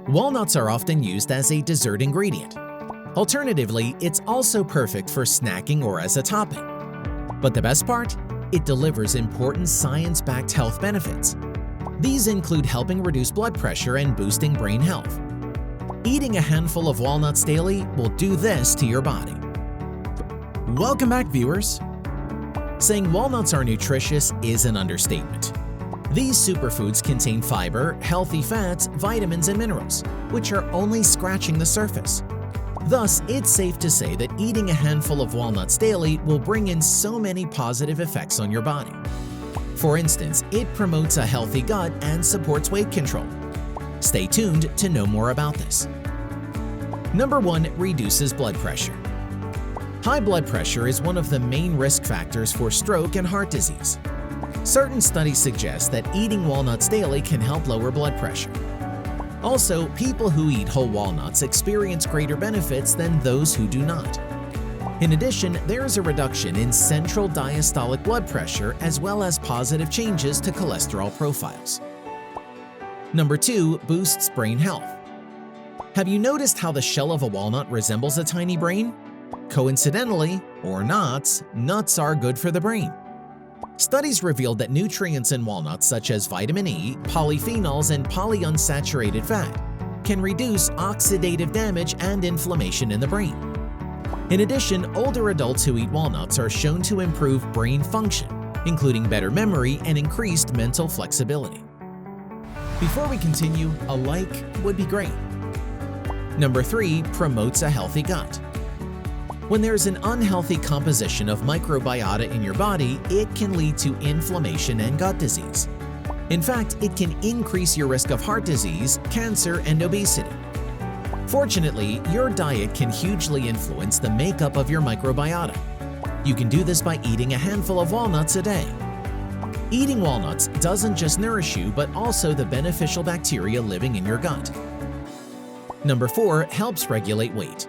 Walnuts are often used as a dessert ingredient. Alternatively, it's also perfect for snacking or as a topping. But the best part? It delivers important science-backed health benefits. These include helping reduce blood pressure and boosting brain health. Eating a handful of walnuts daily will do this to your body. Welcome back, viewers! Saying walnuts are nutritious is an understatement. These superfoods contain fiber, healthy fats, vitamins, and minerals, which are only scratching the surface. Thus, it's safe to say that eating a handful of walnuts daily will bring in so many positive effects on your body. For instance, it promotes a healthy gut and supports weight control. Stay tuned to know more about this. Number 1. Reduces blood pressure. High blood pressure is one of the main risk factors for stroke and heart disease. Certain studies suggest that eating walnuts daily can help lower blood pressure. Also, people who eat whole walnuts experience greater benefits than those who do not. In addition, there is a reduction in central diastolic blood pressure as well as positive changes to cholesterol profiles. Number 2. Boosts brain health. Have you noticed how the shell of a walnut resembles a tiny brain? Coincidentally, or not, nuts are good for the brain. Studies revealed that nutrients in walnuts such as vitamin E, polyphenols, and polyunsaturated fat can reduce oxidative damage and inflammation in the brain. In addition, older adults who eat walnuts are shown to improve brain function, including better memory and increased mental flexibility. Before we continue, a like would be great. Number 3. Promotes a healthy gut. When there's an unhealthy composition of microbiota in your body, it can lead to inflammation and gut disease. In fact, it can increase your risk of heart disease, cancer, and obesity. Fortunately, your diet can hugely influence the makeup of your microbiota. You can do this by eating a handful of walnuts a day. Eating walnuts doesn't just nourish you, but also the beneficial bacteria living in your gut. Number 4. Helps regulate weight.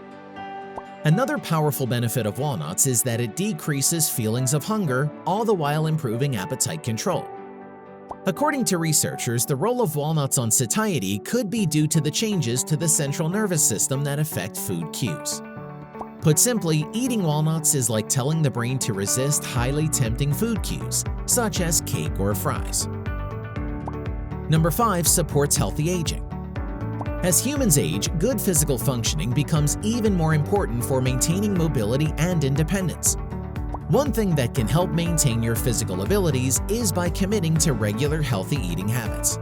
Another powerful benefit of walnuts is that it decreases feelings of hunger, all the while improving appetite control. According to researchers, the role of walnuts on satiety could be due to the changes to the central nervous system that affect food cues. Put simply, eating walnuts is like telling the brain to resist highly tempting food cues, such as cake or fries. Number 5. Supports healthy aging. As humans age, good physical functioning becomes even more important for maintaining mobility and independence. One thing that can help maintain your physical abilities is by committing to regular healthy eating habits.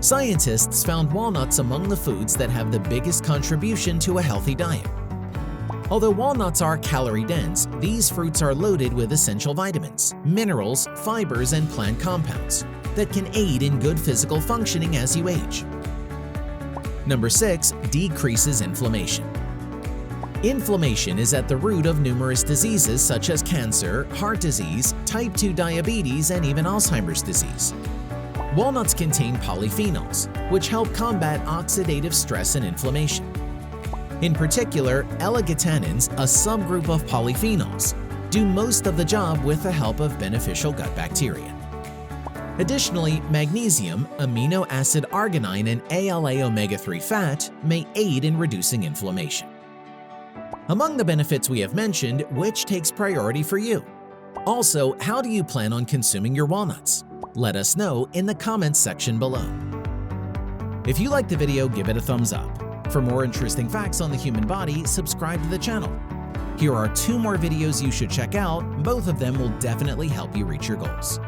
Scientists found walnuts among the foods that have the biggest contribution to a healthy diet. Although walnuts are calorie-dense, these fruits are loaded with essential vitamins, minerals, fibers, and plant compounds that can aid in good physical functioning as you age. Number 6. Decreases inflammation. Inflammation is at the root of numerous diseases such as cancer, heart disease, type 2 diabetes, and even Alzheimer's disease. Walnuts contain polyphenols, which help combat oxidative stress and inflammation. In particular, L-glutanins, a subgroup of polyphenols, do most of the job with the help of beneficial gut bacteria. Additionally, magnesium, amino acid arginine, and ALA omega-3 fat may aid in reducing inflammation. Among the benefits we have mentioned, which takes priority for you? Also, how do you plan on consuming your walnuts? Let us know in the comments section below. If you liked the video, give it a thumbs up. For more interesting facts on the human body, subscribe to the channel. Here are 2 more videos you should check out. Both of them will definitely help you reach your goals.